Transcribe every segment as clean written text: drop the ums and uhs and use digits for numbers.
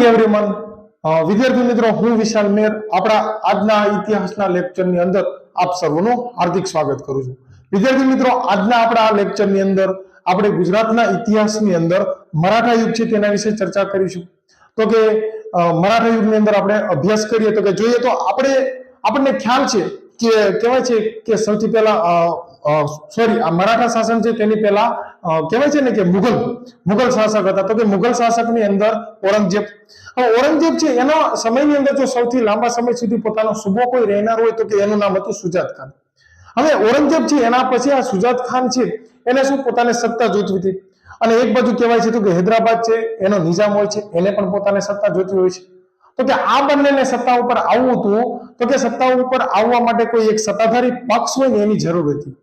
Morning everyone વિદ્યાર્થી મિત્રો, હું વિશાલ મેર આપણા આજના ઇતિહાસના લેક્ચરની અંદર આપ સર્વનું હાર્દિક સ્વાગત કરું છું. વિદ્યાર્થી મિત્રો, આજના આપણા આ લેક્ચરની અંદર આપણે ગુજરાતના ઇતિહાસની અંદર મરાઠા યુગ છે તેના વિશે ચર્ચા કરીશું. તો કે મરાઠા યુગની અંદર આપણે અભ્યાસ કરીએ તો કે જોઈએ તો આપણને ખ્યાલ છે કે કહેવાય છે કે સૌથી પહેલા આ મરાઠા શાસન છે તેની પહેલા કહેવાય છે ને કે મુઘલ શાસક હતા. તો કે મુઘલ શાસકની અંદર ઔરંગઝેબ છે એના સમયની અંદર જો સૌથી લાંબા સમય સુધી પોતાનો સુબો કોઈ રહેનાર હોય તો કે એનું નામ હતું સુજાત ખાન. હવે ઔરંગઝેબ છે એના પછી આ સુજાત ખાન છે એને શું પોતાને સત્તા જોઈતી હતી, અને એક બાજુ કહેવાય છે તો કે હૈદરાબાદ છે એનો નિઝામ હોય છે એને પણ પોતાને સત્તા જોઈતી હોય છે. તો કે આ બંનેને સત્તા ઉપર આવવું હતું તો કે સત્તા ઉપર આવવા માટે કોઈ એક સત્તાધારી પક્ષ હોય ને એની જરૂર હતી.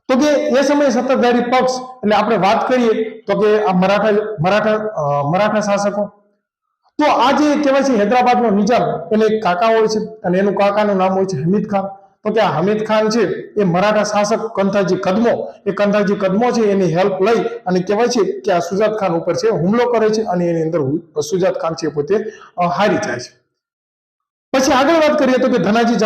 તો કે એ સમયે સત્તાધારી પક્ષ એટલે આપણે વાત કરીએ તો કે આ મરાઠા શાસકો. તો આ જે કહેવાય છે હૈદરાબાદનો નિઝામ એને એક કાકા હોય છે અને એનું કાકાનું નામ હોય છે હમીદ ખાન. તો કે આ હમીદ ખાન છે એ મરાઠા શાસક કંથાજી કદમો છે એની હેલ્પ લઈ અને કહેવાય છે કે આ સુજાત ખાન ઉપર છે હુમલો કરે છે અને એની અંદર સુજાત ખાન છે પોતે હારી જાય છે. પછી આગળ વાત કરીએ તો કે ધનાજી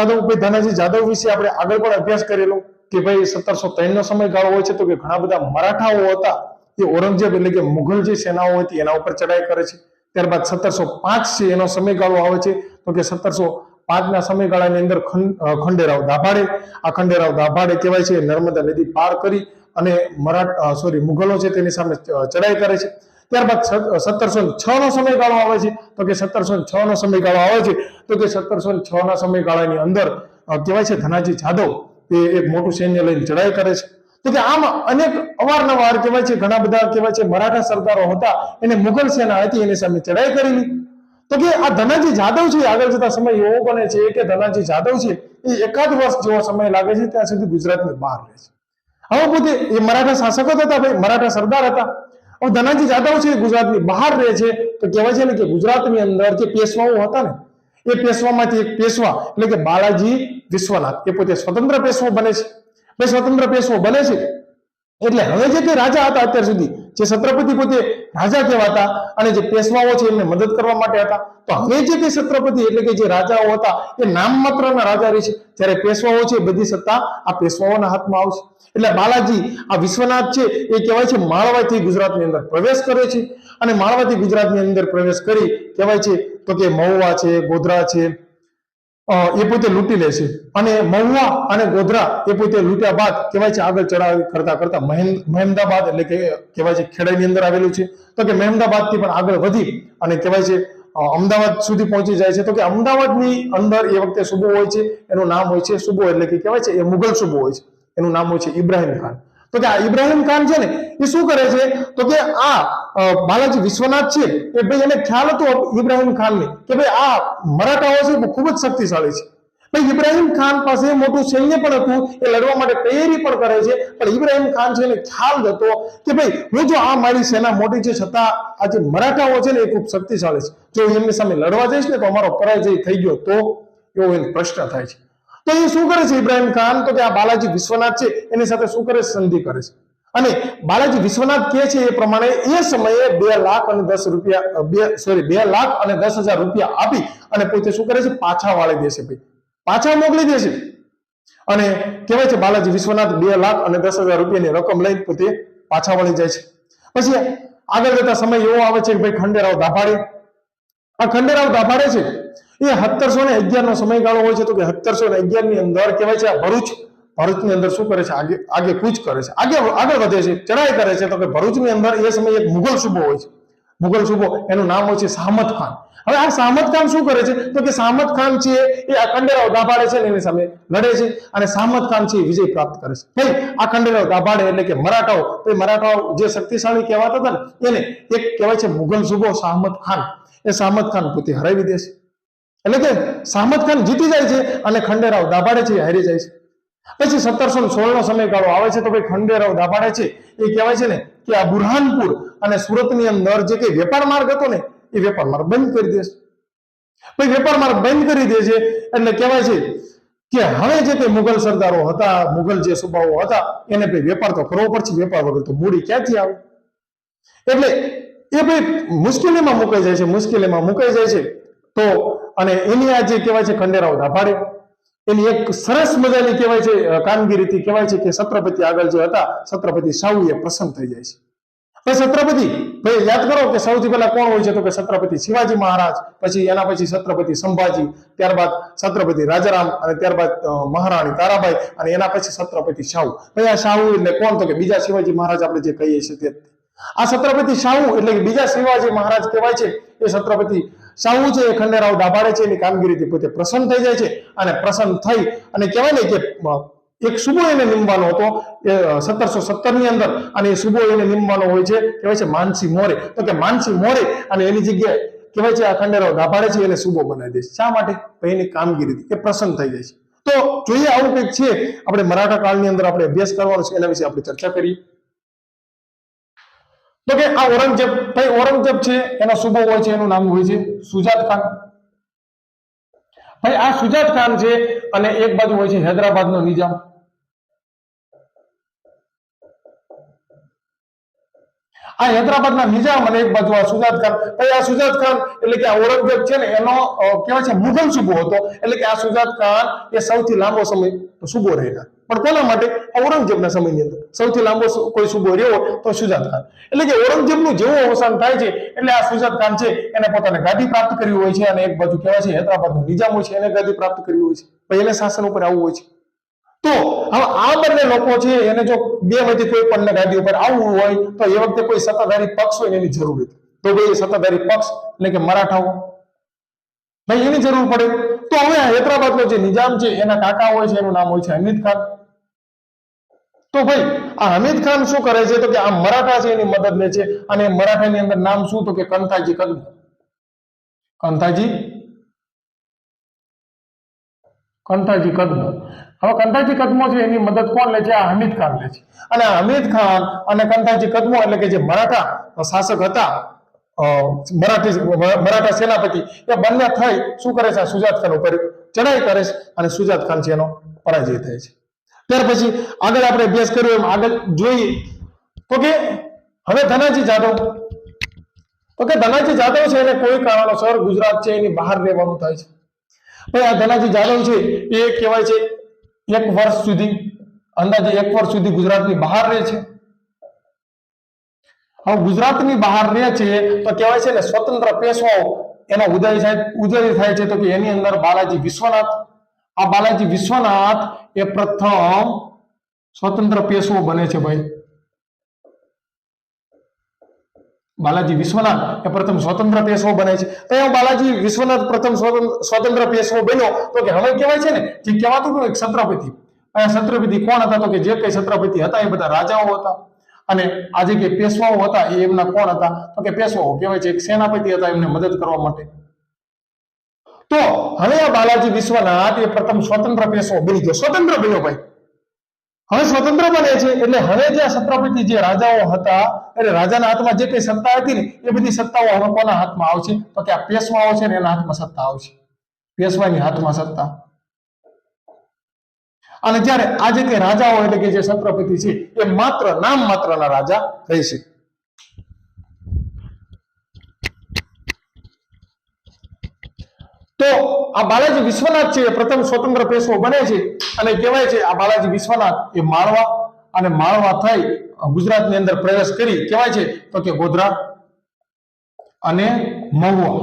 જાદવ વિશે આપણે આગળ પણ અભ્યાસ કરેલો કે ભાઈ 1703 નો સમયગાળો હોય છે. તો કે ઘણા બધા મરાઠાઓ હતા એ ઔરંગઝેબ એટલે કે મુઘલ જે સેનાઓ હતી એના ઉપર ચડાઈ કરે છે. ત્યારબાદ 1705 છે એનો સમયગાળો આવે છે. તો કે 1705 ના સમયગાળાની અંદર ખંડેરાવ દાભાડે કહેવાય છે નર્મદા નદી પાર કરી અને મુઘલો છે તેની સામે ચડાઈ કરે છે. ત્યારબાદ 1706 નો સમયગાળો આવે છે. તો કે 1706 નો સમયગાળો આવે છે. તો કે 1706 ના સમયગાળાની અંદર કહેવાય છે ધનાજી જાદવ એ એક મોટું સૈન્ય લઈને ચડાઈ કરે છે. તો કે આમ અનેક અવારનવાર કહેવાય છે ઘણા બધા કહેવાય છે મરાઠા સરદારો હતા એને મુઘલ સેના હતી એની સામે ચડાઈ કરેલી. તો કે આ ધનાજી જાદવ છે આગળ જતા સમય એવો બને છે કે ધનાજી જાદવ છે એ એકાદ વર્ષ જેવો સમય લાગે છે ત્યાં સુધી ગુજરાતની બહાર રહે છે. હવે પોતે એ મરાઠા શાસકો હતા, ભાઈ મરાઠા સરદાર હતા. હવે ધનાજી જાદવ છે ગુજરાતની બહાર રહે છે. તો કહેવાય છે ને કે ગુજરાતની અંદર જે પેશવાઓ હતા ને એ પેશવામાંથી એક પેશવા એટલે કે બાલાજી વિશ્વનાથ એ પોતે સ્વતંત્ર પેશવો બને છે. એટલે હવે જે તે રાજા હતા અત્યાર સુધી જે છત્રપતિ પોતે રાજા કહેવાતા અને જે પેશવાઓ છે એમને મદદ કરવા માટે હતા. તો હવે જે તે છત્રપતિ એટલે કે જે રાજાઓ હતા એ નામ માત્રના રાજા રહે છે, જ્યારે પેશવાઓ છે બધી સત્તા આ પેશવાઓના હાથમાં આવશે. એટલે બાલાજી આ વિશ્વનાથ છે એ કહેવાય છે માળવાથી ગુજરાતની અંદર પ્રવેશ કરે છે અને માળવાથી ગુજરાતની અંદર પ્રવેશ કરી કહેવાય છે તો કે મહુવા છે, ગોધરા છે એ પોતે લૂંટી લે છે. અને મહુવા અને ગોધરા એ પોતે લૂંટ્યા બાદ કહેવાય છે આગળ ચડાવી કરતા મહેમદાબાદ એટલે કે કહેવાય છે ખેડાની અંદર આવેલું છે. તો કે મહેમદાબાદ થી પણ આગળ વધી અને કહેવાય છે અમદાવાદ સુધી પહોંચી જાય છે. તો કે અમદાવાદની અંદર એ વખતે સુબો હોય છે એનું નામ હોય છે સુબો એટલે કે કહેવાય છે એ મુઘલ સુબો હોય છે એનું નામ હોય છે ઇબ્રાહિમ ખાન. તો કે આ ઇબ્રાહિમ ખાન છે ને એ શું કરે છે તો કે આ બાલાજી વિશ્વનાથ છે એ ભાઈ એને ખ્યાલ હતો ઇબ્રાહિમ ખાનને કે ભાઈ આ મરાઠાઓ છે ખૂબ જ શક્તિશાળી છે. ભાઈ ઇબ્રાહિમ ખાન પાસે મોટું સૈન્ય પણ હતું, એ લડવા માટે તૈયારી પણ કરે છે. પણ ઇબ્રાહિમ ખાન છે એને ખ્યાલ હતો કે ભાઈ હું જો આ મારી સેના મોટી છે છતાં આ જે મરાઠાઓ છે ને એ ખૂબ શક્તિશાળી છે, જો એમની સામે લડવા જઈશ ને તો અમારો પરાજય થઈ ગયો તો એવો એને પ્રશ્ન થાય છે. તો એ શું કરે છે ઇબ્રાહિમ ખાન તો કે આ બાલાજી વિશ્વનાથ છે એની સાથે શું કરે છે સંધિ કરે છે. અને બાલાજી વિશ્વનાથ કહે છે એ પ્રમાણે એ સમયે 2,10,000 રૂપિયા આપી અને પોતે શું કરે છે પાછા વાળી દેશે, ભાઈ પાછા મોકલી દેશે. અને કહેવાય છે બાલાજી વિશ્વનાથ 2,10,000 રૂપિયાની રકમ લઈને પોતે પાછા વળી જાય છે. પછી આગળ જતા સમય એવો આવે છે કે ભાઈ ખંડેરાવ દાભાડે છે એ 1711 નો સમયગાળો હોય છે. તો કે 1711 ની અંદર કહેવાય છે આ ભરૂચની અંદર શું કરે છે આગળ કૂચ કરે છે, આગળ વધે છે, ચડાઈ કરે છે. તો કે ભરૂચની અંદર એ સમયે એક મુઘલ સુબો હોય છે, એનું નામ હોય છે સામત ખાન. હવે આ સામત ખાન શું કરે છે તો કે સામત ખાન છે એ આ ખંડેરાવ દાભાડે છે એની સામે લડે છે અને સામત ખાન છે વિજય પ્રાપ્ત કરે છે. ભાઈ આ ખંડેરાવ દાભાડે એટલે કે મરાઠાઓ જે શક્તિશાળી કહેવાતા હતા ને એને એક કહેવાય છે મુઘલ સુબો સામત ખાન પોતે હરાવી દે છે. એટલે કે સામત ખાન જીતી જાય છે અને ખંડેરાવ દાભાડે છે હારી જાય છે. પછી 1716 નો સમયગાળો આવે છે. તો ભાઈ ખંડેરાવ દાભાડે છે એ કહેવાય છે ને કે આ બુરહાનપુર અને સુરતની અંદર જે કઈ વેપાર માર્ગ હતો ને એ વેપાર માર્ગ બંધ કરી દે છે. ભાઈ વેપાર માર્ગ બંધ કરી દે છે એટલે કહેવાય છે કે હવે જે કઈ મુઘલ સરદારો હતા, મુઘલ જે સુબાઓ હતા એને ભાઈ વેપાર તો કરવો પડશે, વેપાર વગર તો મૂડી ક્યાંથી આવે. એટલે એ ભાઈ મુશ્કેલીમાં મુકાઈ જાય છે તો અને એની આ જે કહેવાય છે ખંડેરાવ દાભાડે એની એક સરસ મજાની કહેવાય છે કામગીરીથી કહેવાય છે કે છત્રપતિ આગળ જે હતા છત્રપતિ શાહુ એ પ્રસન્ન થઈ જાય છે. ભાઈ છત્રપતિ ભાઈ યાદ કરો કે સૌથી પહેલા કોણ હોય છે તો કે છત્રપતિ શિવાજી મહારાજ, પછી એના પછી છત્રપતિ સંભાજી, ત્યારબાદ છત્રપતિ રાજારામ અને ત્યારબાદ મહારાણી તારાબાઈ અને એના પછી છત્રપતિ શાહુ. ભાઈ આ શાહુ એટલે કોણ તો કે બીજા શિવાજી મહારાજ આપણે જે કહીએ છીએ તે. આ છત્રપતિ શાહુ એટલે કે બીજા શિવાજી મહારાજ કહેવાય છે એ છત્રપતિ શાહુ છે એ ખંડેરાવ દાભાડે છે એની કામગીરીથી પોતે પ્રસન્ન થઈ જાય છે અને પ્રસન્ન થઈ અને કહેવાય ને કે એક સુબો એને નિમવાનો હતો 1717 ની અંદર અને એ સુબો એને નિમવાનો હોય છે કહેવાય છે માનસી મોરે. તો કે માનસી મોરે અને એની જગ્યાએ કહેવાય છે આ ખંડેરાવ દાભાડે છે એને સુબો બનાવી દે છે. શા માટે? એની કામગીરીથી એ પ્રસન્ન થઈ જાય છે. તો જોઈએ આવું કંઈક છે આપણે મરાઠા કાળની અંદર આપણે અભ્યાસ કરવાનો છે એના વિશે આપણે ચર્ચા કરીએ. તો કે આ ઔરંગઝેબ ભાઈ ઔરંગઝેબ છે એનો સુબો હોય છે એનું નામ હોય છે સુજાત ખાન. ભાઈ આ સુજાત ખાન છે અને એક બાજુ હોય છે હૈદરાબાદનો નિજામ. આ હૈદરાબાદના નિજામ અને એક બાજુ આ સુજાત ખાન. ભાઈ આ સુજાત ખાન એટલે કે આ ઔરંગઝેબ છે ને એનો કહેવાય છે મુઘલ સુબો હતો. એટલે કે આ સુજાત ખાન એ સૌથી લાંબો સમય સુબો રહેલા. પણ કોના માટે? ઔરંગઝેબના સમયની અંદર સૌથી લાંબો કોઈ સુબો રહ્યો તો સુજાત ખાન. એટલે કે ઔરંગઝેબનું જેવું અવસાન થાય છે એટલે આ સુજાત ખાન છે એને પોતાને ગાદી પ્રાપ્ત કરવી હોય છે અને એક બાજુ કહેવાય છે હૈદરાબાદનો નિજામ હોય છે એને ગાદી પ્રાપ્ત કરવી હોય છે. ભાઈ એને શાસન ઉપર આવવું હોય છે. તો હવે આ બંને લોકો છે એને જો બે માંથી કોઈ પણ ગાદી ઉપર આવવું હોય તો એ વખતે કોઈ સત્તાધારી પક્ષ હોય એની જરૂર હતી. તો ભાઈ સત્તાધારી પક્ષ એટલે કે મરાઠાઓ ભાઈ એની જરૂર પડે. તો હવે હૈદરાબાદનો જે નિજામ છે એના કાકા હોય છે એનું નામ હોય છે હમીદ ખાન. તો ભાઈ આ હમીદ ખાન શું કરે છે તો કે આ મરાઠા છે એની મદદ લે છે અને મરાઠાની અંદર નામ શું તો કે કંથાજી કદમો. કંથાજી કદમો. હવે કંથાજી કદમો છે એની મદદ કોણ લે છે? આ હમીદ ખાન લે છે. અને આ હમીદ ખાન અને કંથાજી કદમો એટલે કે જે મરાઠા શાસક હતા મરાઠા સેનાપતિ એ બંને થઈ શું કરે છે? સુજાત ખાન ઉપર ચડાઈ કરે છે અને સુજાત ખાન છે એનો પરાજય થાય છે. ત્યાર પછી આગળ આપણે અભ્યાસ કર્યો એમ આગળ જોઈએ તો કે હવે ધનાજી જાદવ છે એને કોઈ કારણોસર ગુજરાત છે એની બહાર રહેવાનું થાય છે. ભાઈ આ ધનાજી જાદવ છે એ કહેવાય છે 1 વર્ષ સુધી અંદાજે 1 વર્ષ સુધી ગુજરાતની બહાર રહે છે. હવે ગુજરાતની બહાર રહે છે તો કહેવાય છે ને સ્વતંત્ર પેશવાઓ એનો ઉદય થાય છે તો કે એની અંદર બાલાજી વિશ્વનાથ. આ બાલાજી વિશ્વનાથ એ પ્રથમ સ્વતંત્ર પેશવો બને છે. ભાઈ બાલાજી વિશ્વનાથ એ પ્રથમ સ્વતંત્ર પેશવો બને છે. તો બાલાજી વિશ્વનાથ પ્રથમ સ્વતંત્ર પેશવો બન્યો તો કે હવે કહેવાય છે ને જે કહેવાતું હતું એક છત્રપતિ. અહીંયા છત્રપતિ કોણ હતા તો કે જે કઈ છત્રપતિ હતા એ બધા રાજાઓ હતા અને આજે કે પેશવાઓ હતા એ એમના કોણ હતા તો કે પેશવાઓ કહેવાય છે એક સેનાપતિ હતા એમને મદદ કરવા માટે. તો હવે આ બાલાજી વિશ્વનાથ એ પ્રથમ સ્વતંત્ર પેશવો બની ગયો. સ્વતંત્ર બન્યો ભાઈ. હવે સ્વતંત્ર બને છે એટલે હવે જે છત્રપતિ જે રાજાઓ હતા એટલે રાજાના હાથમાં જે કઈ સત્તા હતી ને એ બધી સત્તાઓ હવે કોના હાથમાં આવશે તો કે આ પેશવાઓ છે ને એના હાથમાં સત્તા આવશે. પેશવાની હાથમાં સત્તા. અને જ્યારે આજે કે રાજાઓ એટલે કે જે છત્રપતિ છે એ માત્ર નામ માત્રના રાજા રહેશે. તો આ બાલાજી વિશ્વનાથ છે એ પ્રથમ સ્વતંત્ર પેશવો બને છે અને કહેવાય છે આ બાલાજી વિશ્વનાથ એ માળવા થઈ ગુજરાતની અંદર પ્રવેશ કરી કહેવાય છે તો કે ગોધરા અને મહુવા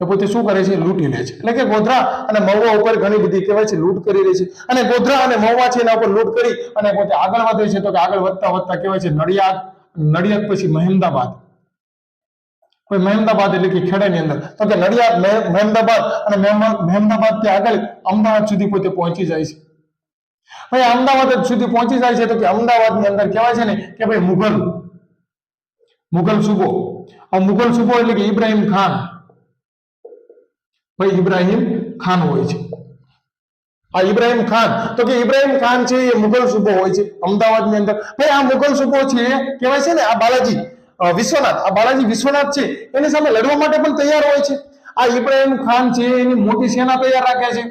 એ પોતે શું કરે છે? લૂંટી લે છે. એટલે કે ગોધરા અને મહુવા ઉપર ઘણી બધી કહેવાય છે લૂંટ કરી રહી છે અને ગોધરા અને મહુવા છે એના ઉપર લૂંટ કરી અને પોતે આગળ વધે છે. તો કે આગળ વધતા કહેવાય છે નડિયાદ પછી મહેમદાબાદ. મહેમદાબાદ એટલે કે ખેડાની અંદર તો કે નડિયાદ મહેમદાબાદ અને મહેમદાબાદ થી આગળ અમદાવાદ સુધી પોતે પહોંચી જાય છે. ભાઈ અમદાવાદ સુધી પહોંચી જાય છે તો કે અમદાવાદ ની અંદર કહેવાય છે ને કે ભાઈ મુઘલ સુબો. આ મુઘલ સુબો એટલે કે ઇબ્રાહિમ ખાન. ભાઈ ઇબ્રાહિમ ખાન હોય છે. આ ઇબ્રાહિમ ખાન તો કે ઇબ્રાહિમ ખાન છે એ મુઘલ સુબો હોય છે અમદાવાદ ની અંદર. ભાઈ આ મુઘલ સુબો છે કહેવાય છે ને આ બાલાજી વિશ્વનાથ છે એની સામે લડવા માટે પણ તૈયાર હોય છે. આ ઇબ્રાહિમ ખાન છે એની મોટી સેના તૈયાર રાખે છે.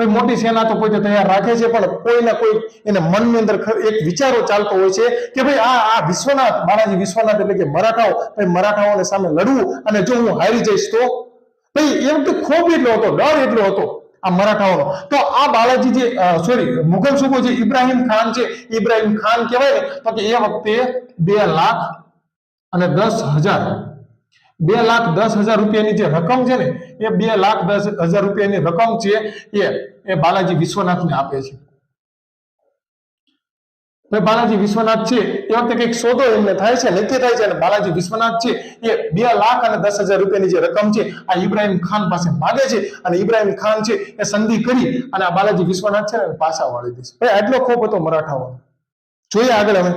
ભાઈ મોટી સેના તો પોતે તૈયાર રાખે છે, પણ કોઈ ના કોઈ એને મનની અંદર એક વિચારો ચાલતો હોય છે કે ભાઈ આ વિશ્વનાથ, બાલાજી વિશ્વનાથ એટલે કે મરાઠાઓ, ભાઈ મરાઠાઓને સામે લડવું, અને જો હું હારી જઈશ તો ભાઈ એ વખતે ખોફ એટલો હતો, ડર એટલો હતો આ મરાઠાઓનો. તો આ બાલાજી જે સોરી મુઘલ સુબો જે ઇબ્રાહિમ ખાન છે, ઇબ્રાહિમ ખાન કહેવાય ને, તો કે એ વખતે 2,10,000 રૂપિયાની જે રકમ છે ને, એ 2,10,000 રૂપિયાની રકમ છે એ બાલાજી વિશ્વનાથને આપે છે. બાલાજી વિશ્વનાથ છે એ વખતે કઈક સોદો એમને થાય છે, નક્કી થાય છે, અને બાલાજી વિશ્વનાથ છે એ 2,10,000 રૂપિયાની જે રકમ છે આ ઇબ્રાહિમ ખાન પાસે માગે છે, અને ઇબ્રાહિમ ખાન છે એ સંધિ કરી અને આ બાલાજી વિશ્વનાથ છે ને પાછા વાળી દે છે. ભાઈ આટલો ખોફ હતો મરાઠાઓનો. જોઈએ આગળ હવે.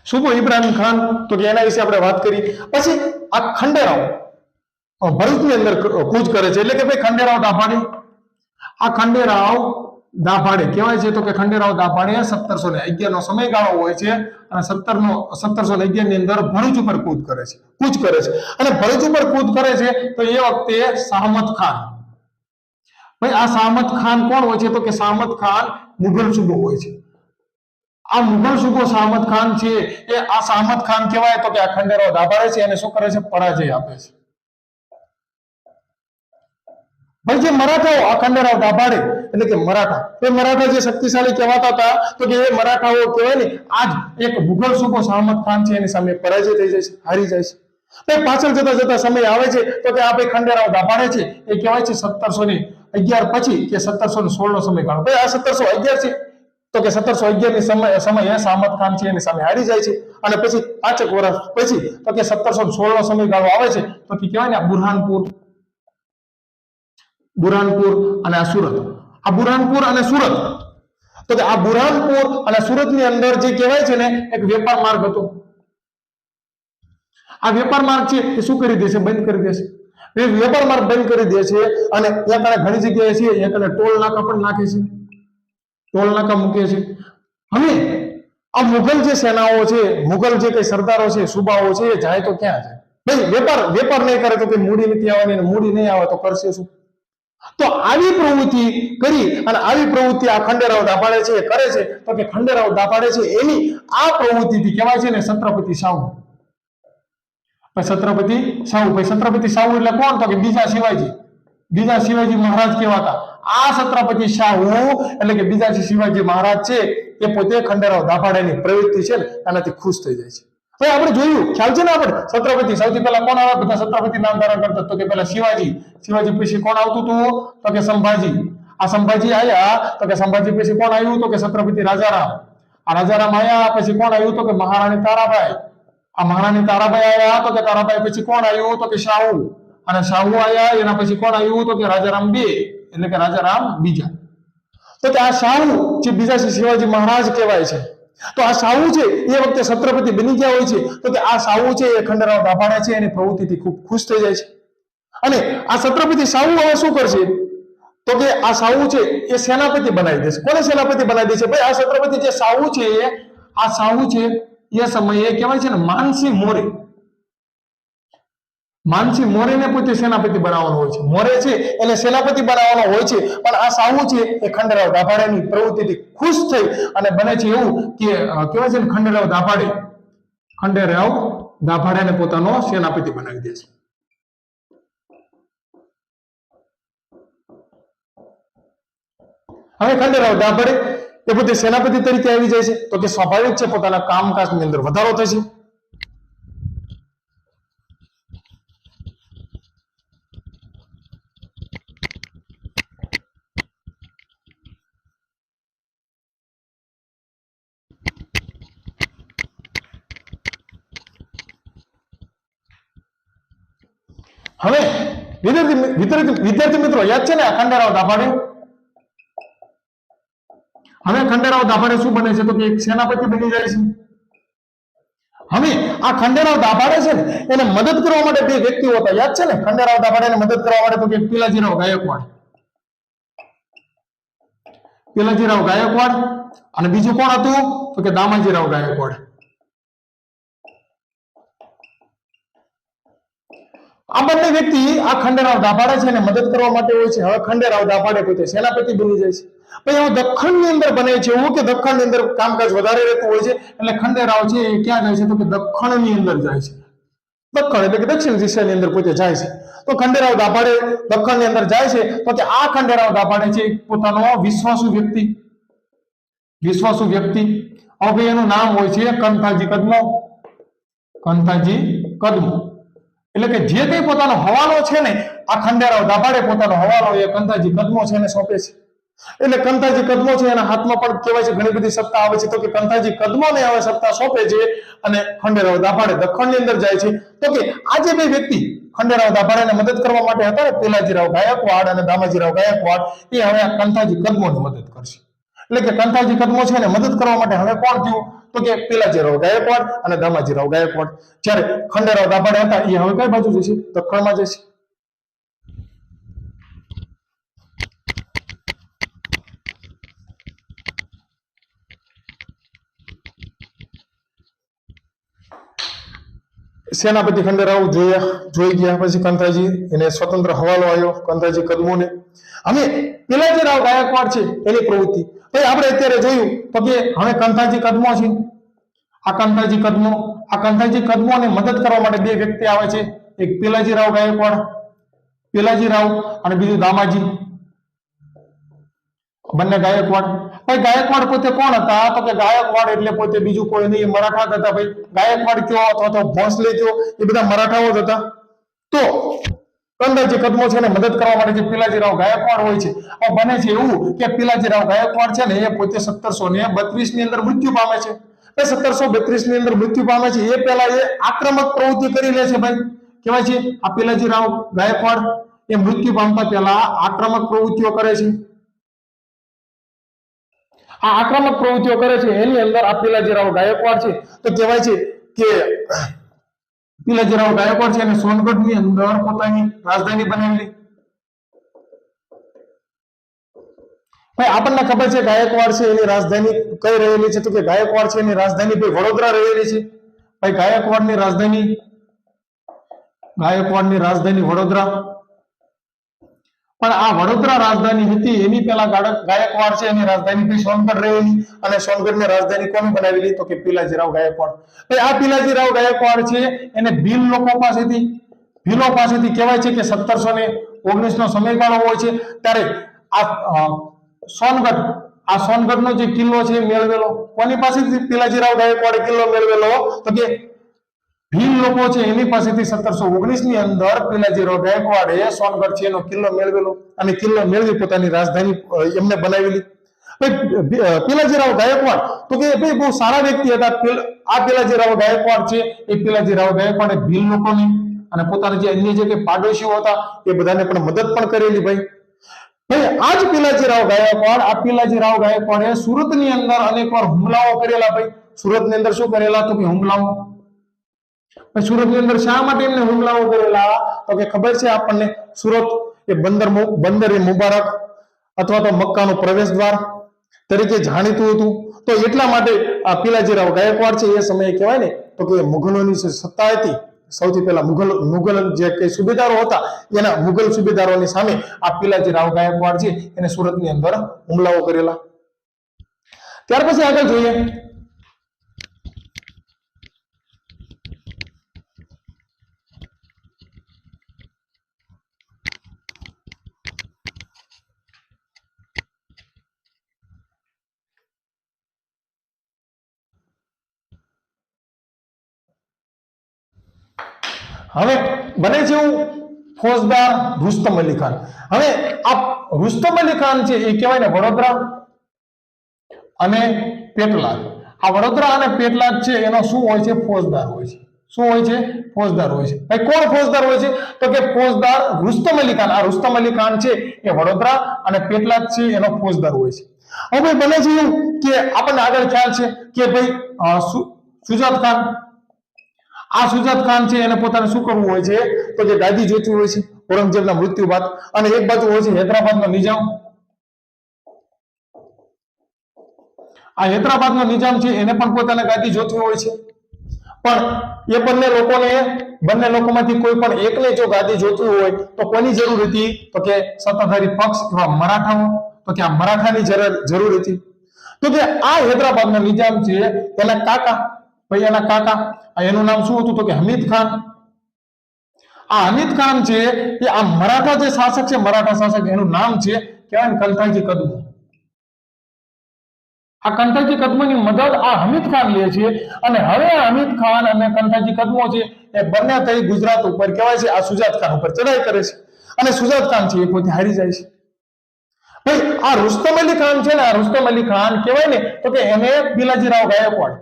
સુબો ઇબ્રાહિમ ખાન, તો કે એના વિશે આપણે વાત કરી. પછી આ ખંડેરાવ ભરૂચની અંદર કૂચ કરે છે, એટલે કે ભાઈ ખંડેરાવ દાભાડે, આ ખંડેરાવ દાભાડે કહેવાય છે, તો કે ખંડેરાવ દાભાડે 1711 નો સમયગાળો હોય છે, અને 1711 ની અંદર ભરૂચ ઉપર કૂચ કરે છે. અને ભરૂચ ઉપર કૂચ કરે છે તો એ વખતે શાહમત ખાન, ભાઈ આ શાહમત ખાન કોણ હોય છે, તો કે શાહમત ખાન મુઘલ સુબો હોય છે. આ મુઘલ સુબો શાહમત ખાન છે એ આ શાહમત ખાન કહેવાય, તો કે આ ખંડેરાવ દાભાડે છે અને શું કરે છે, પરાજય આપે છે. ભાઈ જે મરાઠાઓ, આ ખંડેરાવ દાભાડે એટલે કે મરાઠા, એ મરાઠા જે શક્તિશાળી કહેવાતા હતા, તો કે એ મરાઠાઓ કહેવાય ને, આજ એક મુઘલ સુબો શાહમત ખાન છે એની સામે પરાજય થઈ જાય છે, હારી જાય છે. ભાઈ પાછળ જતા સમય આવે છે તો કે આ ભાઈ ખંડેરાવ દાભાડે છે એ કહેવાય છે 1711 પછી કે 1716 નો સમયગાળો. ભાઈ આ 1711 છે, તો કે 1711 ની સમયે શાહમત ખાન છે એની સામે હારી જાય છે, અને પછી 5 વર્ષ પછી તો કે 1716 નો સમયગાળો આવે છે, તો કે કહેવાય ને બુરહાનપુર અને આ સુરત. આ બુરહાનપુર અને સુરત, તો કે આ બુરહાનપુર અને સુરત ની અંદર જે કહેવાય છે ને એક વેપાર માર્ગ હતો. આ વેપાર માર્ગ છે એ શું કરી દેશે, બંધ કરી દેશે. એ વેપાર માર્ગ બંધ કરી દે છે, અને ત્યાં ઘણી જગ્યાએ છે એ ટોલ નાકા પણ નાખે છે, ટોલ નાકા મૂકે છે. હવે આ મુઘલ જે સેનાઓ છે, મુઘલ જે કઈ સરદારો છે, સુબાઓ છે, એ જાય તો ક્યાં જાય? ભાઈ વેપાર નહીં કરે તો કે મૂડી નથી આવવાની, અને મૂડી નહીં આવે તો કરશે શું? તો આવી પ્રવૃત્તિ કરી, અને આવી પ્રવૃત્તિ આ ખંડેરાવ દાભાડે છે કરે છે, તો કે ખંડેરાવ દાભાડે છે એની આ પ્રવૃત્તિથી કહેવાય છે ને છત્રપતિ સાહુ. છત્રપતિ સાહુ એટલે કોણ, તો કે બીજા શિવાજી મહારાજ કહેવાતા. આ છત્રપતિ સાહુ એટલે કે બીજા શિવાજી મહારાજ છે એ પોતે ખંડેરાવ દાભાડેની પ્રવૃત્તિ છે ને એનાથી ખુશ થઈ જાય છે. હવે આપણે જોયું, ખ્યાલ છે ને આપણે, છત્રપતિ સૌથી પહેલા કોણ આવે, બધા છત્રપતિ નામ ધારણ કરતા, તો કે પહેલા શિવાજી પછી કોણ આવતું હતું, તો કે સંભાજી. આ સંભાજી આયા, તો કે સંભાજી પછી કોણ આવ્યું, તો કે છત્રપતિ રાજારામ. આ રાજારામ આયા પછી કોણ આવ્યું, તો કે મહારાણી તારાબાઈ. આ મહારાણી તારાબાઈ આયા, તો કે તારાબાઈ પછી કોણ આવ્યું, તો કે શાહુ. અને શાહુ આયા, એના પછી કોણ આવ્યું, તો કે રાજારામ બે, એટલે કે રાજારામ બીજા. તો કે આ શાહુ જે બીજા શિવાજી મહારાજ કહેવાય છે, તો આ શાહુ છે એ વખતે છત્રપતિ બની ગયા હોય છે, તો કે આ શાહુ છે એ ખંડેરાવ દાભાડે છે એની પ્રવૃત્તિથી ખૂબ ખુશ થઈ જાય છે. અને આ છત્રપતિ શાહુ હવે શું કરશે, તો કે આ શાહુ છે એ સેનાપતિ બનાવી દેશે. કોને સેનાપતિ બનાવી દેશે? ભાઈ આ છત્રપતિ જે શાહુ છે, આ શાહુ છે એ સમયે કહેવાય છે ને માનસિંહ મોરેને પોતે સેનાપતિ બનાવવાનો હોય છે. મોરે છે એને સેનાપતિ બનાવવાનો હોય છે, પણ આ શાહુ છે એ ખંડેરાવ દાભાડેની પ્રવૃત્તિથી ખુશ થઈ અને બને છે એવું કે કહેવાય છે ને ખંડેરાવ દાભાડેને પોતાનો સેનાપતિ બનાવી દે છે. હવે ખંડેરાવ દાભાડે એ પોતે સેનાપતિ તરીકે આવી જાય છે, તો કે સ્વાભાવિક છે પોતાના કામકાજની અંદર વધારો થશે. હવે વિદ્યાર્થી મિત્રો યાદ છે ને ખંડેરાવ દાભાડે, હવે ખંડેરાવ દાભાડે શું બને છે, તો કે એક સેનાપતિ બની જાય છે. હવે આ ખંડેરાવ દાભાડે છે ને એને મદદ કરવા માટે બે વ્યક્તિઓ હતા, યાદ છે ને ખંડેરાવ દાભાડેને મદદ કરવા માટે, તો કે પિલાજીરાવ ગાયકવાડ અને બીજું કોણ હતું તો કે દામાજીરાવ ગાયકવાડ. આ બંને વ્યક્તિ આ ખંડેરાવ દાભાડે છે ને મદદ કરવા માટે હોય છે. હવે ખંડેરાવ દાભાડે પોતે સેનાપતિ બની જાય છે. પછી હવે દખ્ખણની અંદર બને છે એવું કે દખ્ખણની અંદર કામકાજ વધારે રહેતું હોય છે એટલે ખંડેરાવ છે એ ક્યાં જાય છે તો કે દખ્ખણની અંદર જાય છે. દખ્ખણ એટલે કે દક્ષિણ દિશાની અંદર પોતે જાય છે. તો ખંડેરાવ દાભાડે દખ્ખણની અંદર જાય છે તો કે આ ખંડેરાવ દાભાડે છે પોતાનો વિશ્વાસુ વ્યક્તિ હવે એનું નામ હોય છે કંથાજી કદમો. કંથાજી કદમો એટલે કે જે કઈ પોતાનો હવાલો છે ને આ ખંડેરાવ દાભાડે પોતાનો હવાલો એ કંથાજી કદમો છે એને સોંપે છે. એટલે કંથાજી કદમો છે એના હાથમાં પણ કહેવાય છે ઘણી બધી સત્તા આવે છે તો કે કંથાજી કદમોને હવે સત્તા સોંપે છે અને ખંડેરાવ દાભાડે દખ્ખણની અંદર જાય છે. તો કે આ જે બે વ્યક્તિ ખંડેરાવ દાભાડેને મદદ કરવા માટે હતા ને પેલાજીરાવ ગાયકવાડ અને દામાજીરાવ ગાયકવાડ એ હવે આ કંથાજી કદમોની મદદ કરશે. એટલે કે કંથાજી કદમો છે ને મદદ કરવા માટે હવે કોણ થયું તો કે પેલાજીરાવ ગાયકવાડ અને દામાજીરાવ ગાયકવાડ. જ્યારે ખંડેરાવ દાભાડે હતા એ હવે કઈ બાજુ જશે દખ્ખણમાં જશે. સેનાપતિ ખંડેરાવ જોઈ ગયા પછી કંથાજી એને સ્વતંત્ર હવાલો આવ્યો કંથાજી કદમોને. હવે પેલાજીરાવ ગાયકવાડ છે એની પ્રવૃત્તિ ભાઈ આપણે અત્યારે જોયું તો કે હવે કંથાજી કદમો છે. આ કંથાજી કદમોને મદદ કરવા માટે બે વ્યક્તિ આવે છે. એક પેલાજીરાવ ગાયકવાડ અને બીજું દામાજી. બંને ગાયકવાડ. ભાઈ ગાયકવાડ પોતે કોણ હતા તો કે ગાયકવાડ એટલે પોતે બીજું કોઈ નહીં મરાઠા જ હતા. ભાઈ ગાયકવાડ કયો અથવા તો ભોંસલે કયો એ બધા મરાઠાઓ જ હતા. તો કંથાજી કદમો છે ને મદદ કરવા માટે જે પેલાજીરાવ ગાયકવાડ હોય છે હવે બને છે એવું કે પેલાજીરાવ ગાયકવાડ છે ને એ પોતે 1732 ની અંદર મૃત્યુ પામે છે. 1732 ની અંદર મૃત્યુ પામે છે એ પહેલા એ આક્રમક પ્રવૃત્તિ કરી લે છે. ભાઈ કહેવાય છે આ પેલાજીરાવ ગાયકવાડ એ મૃત્યુ પામતા પહેલા આક્રમક પ્રવૃત્તિઓ કરે છે. આ આક્રમક પ્રવૃત્તિઓ કરે છે એની અંદર આ પેલાજીરાવ ગાયકવાડ છે તો કહેવાય છે કે પેલાજીરાવ ગાયકવાડ છે અને સોનગઢની અંદર પોતાની રાજધાની બનાવેલી. ભાઈ આપણને ખબર છે ગાયકવાડ છે એની રાજધાની કઈ રહેલી છે તો કે ગાયકવાડ છે એની રાજધાની ભાઈ વડોદરા રહેલી છે. ભાઈ ગાયકવાડની રાજધાની વડોદરા. પણ આ વડોદરા રાજધાની હતી એની પહેલા ગાયકવાડ છે એની રાજધાની ભાઈ સોનગઢ રહેલી અને સોનગઢની રાજધાની કોને બનાવેલી તો કે પેલાજીરાવ ગાયકવાડ. ભાઈ આ પેલાજીરાવ ગાયકવાડ છે એને ભીલ પાસેથી કહેવાય છે કે 1719 નો સમયગાળો હોય છે ત્યારે આ સોનગઢનો જે કિલ્લો છે મેળવેલો કોની પાસેથી પેલાજીરાવ ગાયકવાડે કિલ્લો મેળવેલો તો કે ભીલ લોકો છે એની પાસેથી 1719 ની અંદર પેલાજીરાવ ગાયકવાડે સોનગઢ છે એનો કિલ્લો મેળવેલો અને કિલ્લો મેળવી પોતાની રાજધાની એમને બનાવેલી. પેલાજીરાવ ગાયકવાડ તો કે ભાઈ બહુ સારા વ્યક્તિ હતા. આ પેલાજીરાવ ગાયકવાડ છે એ પેલાજીરાવ ગાયકવાડે ભીલ લોકોને અને પોતાના જે અન્ય જે પાડોશીઓ હતા એ બધાને પણ મદદ પણ કરેલી. ભાઈ આ જ પેલાજીરાવ ગાયકવાડે સુરતની અંદર અનેકવાર હુમલાઓ કરેલા. ભાઈ સુરતની અંદર શું કરેલા તો કે હુમલાઓ. સુરતની અંદર શા માટે એમને હુમલાઓ કરેલા તો કે ખબર છે આપણને સુરત એ બંદર એ મુબારક અથવા તો મક્કાનું પ્રવેશ દ્વાર તરીકે જાણીતું હતું. તો એટલા માટે આ પેલાજીરાવ ગાયકવાડ છે એ સમયે કહેવાય ને તો કે મુઘલોની સત્તા હતી. સૌથી પહેલા મુઘલ જે કઈ સુબેદારો હતા એના મુઘલ સુબેદારોની સામે આ પેલાજીરાવ ગાયકવાડ છે એને સુરતની અંદર હુમલાઓ કરેલા. ત્યાર પછી આગળ જોઈએ હવે બને છે એવું ફોજદાર રુસ્તમ અલી ખાન. હવે આ રુસ્તમ અલી ખાન છે એ કહેવાય ને વડોદરા અને પેટલાદ. આ વડોદરા અને પેટલાદ છે એનો શું હોય છે ફોજદાર હોય છે. શું હોય છે ફોજદાર હોય છે. ભાઈ કોણ ફોજદાર હોય છે તો કે ફોજદાર રુસ્તમ અલી ખાન. આ રુસ્તમ અલી ખાન છે એ વડોદરા અને પેટલાદ છે એનો ફોજદાર હોય છે. હવે બને છે એવું કે આપણને આગળ ખ્યાલ છે કે ભાઈ સુજાત ખાન. આ સુજાત ખાન છે એને પોતાને શું કરવું હોય છે તો કે ગાદી જોઈતી હોય છે ઔરંગઝેબના મૃત્યુ બાદ. અને એક બાજુ હોય છે હૈદરાબાદનો નિજામ આ હૈદરાબાદનો નિજામ છે એને પણ પોતાને ગાદી જોતી હોય છે, પણ એ બંને લોકોમાંથી કોઈ પણ એકને જો ગાદી જોતી હોય તો કોની જરૂર હતી? તો કે સત્તાધારી પક્ષ અથવા મરાઠાઓ, તો કે આ મરાઠાની જરૂર હતી. તો કે આ હૈદરાબાદનો નિજામ છે એના કાકા, ભાઈ એના કાકા, એનું નામ શું હતું? તો કે હમીદ ખાન. આ હમીદ ખાન છે એ આ મરાઠા જે શાસક છે, મરાઠા શાસક, એનું નામ છે કહેવાય ને કંઠાજી કદમો. આ કંઠાજી કદમોની મદદ આ હમીદ ખાન લે છે, અને હવે આ હમીદ ખાન અને કંઠાજી કદમો છે એ બંને થઈ ગુજરાત ઉપર કહેવાય છે આ સુજાત ખાન ઉપર ચડાઈ કરે છે, અને સુજાત ખાન છે એ પોતે હારી જાય છે. ભાઈ આ રુસ્તમ અલી ખાન છે ને, આ રુસ્તમ અલી ખાન કહેવાય ને તો કે એને પિલાજીરાવ ગાયકવાડ,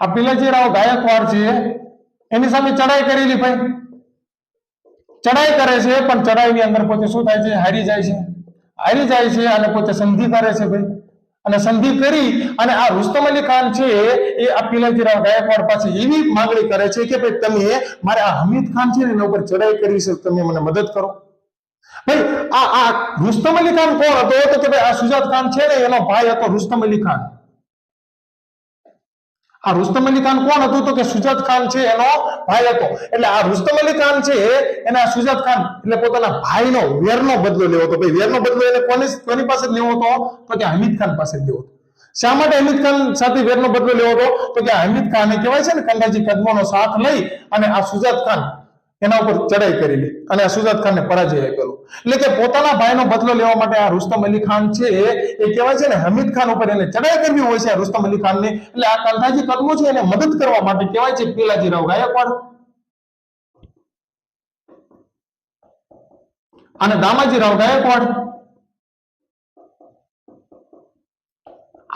આ પિલાજીરાવ ગાયકવાડ છે એની સામે ચડાઈ કરેલી. ભાઈ ચડાઈ કરે છે, પણ ચડાઈની અંદર પોતે શું થાય છે? હારી જાય છે, અને પોતે સંધિ કરે છે. ભાઈ અને સંધિ કરી અને આ રુસ્તમ અલી ખાન છે એ આ પિલાજીરાવ ગાયકવાડ પાસે એવી માંગણી કરે છે કે ભાઈ તમે મારે આ હમીદ ખાન છે ને એના ઉપર ચડાઈ કરવી છે, તમે મને મદદ કરો. ભાઈ આ રુસ્તમ અલી ખાન કોણ હતો? તો કે ભાઈ આ સુજાત ખાન છે ને એનો ભાઈ હતો રુસ્તમ અલી ખાન. આ રુસ્તમ અલી ખાન કોણ હતું? તો કે સુજાત ખાન છે એનો ભાઈ હતો. એટલે આ રુસ્તમ અલી ખાન છે એને આ સુજાત ખાન એટલે પોતાના ભાઈનો વેરનો બદલો લેવો હતો. ભાઈ વેરનો બદલો એને કોની પાસે લેવો હતો? તો કે હમીદ ખાન પાસે લેવો હતો. શા માટે હમીદ ખાન સાથે વેરનો બદલો લેવો હતો? તો કે હમીદ ખાને કહેવાય છે ને કંઠાજી કદમોનો સાથ લઈ અને આ સુજાત ખાન એના ઉપર ચડાઈ કરેલી અને આ સુજાત ખાનને પરાજય આપેલો. એટલે કે પોતાના ભાઈનો બદલો લેવા માટે આ રુસ્તમ અલી ખાન છે એ કહેવાય છે ને હમીદ ખાન ઉપર એને ચડાઈ કરવી હોય છે આ રુસ્તમ અલી ખાનને. એટલે આ કંઠાજી કદમો છે એને મદદ કરવા માટે કહેવાય છે પિલાજીરાવ ગાયકવાડ અને દામાજીરાવ ગાયકવાડ.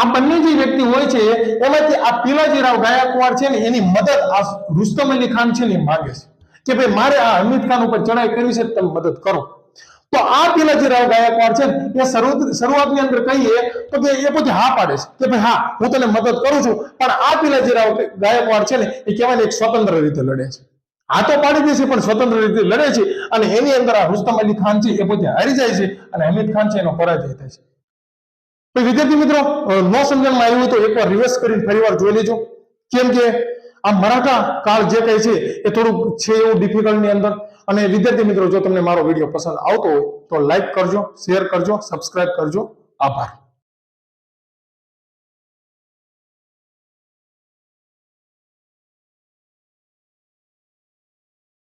આ બંને જે વ્યક્તિ હોય છે એમાંથી આ પિલાજીરાવ ગાયકવાડ છે ને એની મદદ આ રુસ્તમ અલી ખાન છે ને માંગે છે કે ભાઈ મારે આ હમીદ ખાન ઉપર ચડાઈ કરવી છે, તમે મદદ કરો. તો આ પિલાજીરાવ ગાયકવાડ છે એ શરૂઆતની અંદર કહીએ તો કે એ પોતે હા પાડે છે કે ભાઈ હા હું તને મદદ કરું છું, પણ આ પિલાજીરાવ ગાયકવાડ છે ને એ કહેવાય એક સ્વતંત્ર રીતે લડે છે. હા તો પાડી દે છે પણ સ્વતંત્ર રીતે લડે છે, અને એની અંદર આ રુસ્તમ અલી ખાન છે એ પોતે હારી જાય છે અને હમીદ ખાન છે એનો પરાજય થાય છે. તો વિદ્યાર્થી મિત્રો, ન સમજણમાં આવ્યું તો એકવાર રિવર્સ કરીને ફરીવાર જોઈ લેજો, કેમ કે આ મરાઠા કાળ જે કઈ છે એ થોડુંક છે એવું ડિફિકલ્ટ ની અંદર. અને વિદ્યાર્થી મિત્રો, જો તમને મારો વિડીયો પસંદ આવતો હોય તો લાઈક કરજો, શેર કરજો, સબસ્ક્રાઇબ કરજો. આભાર.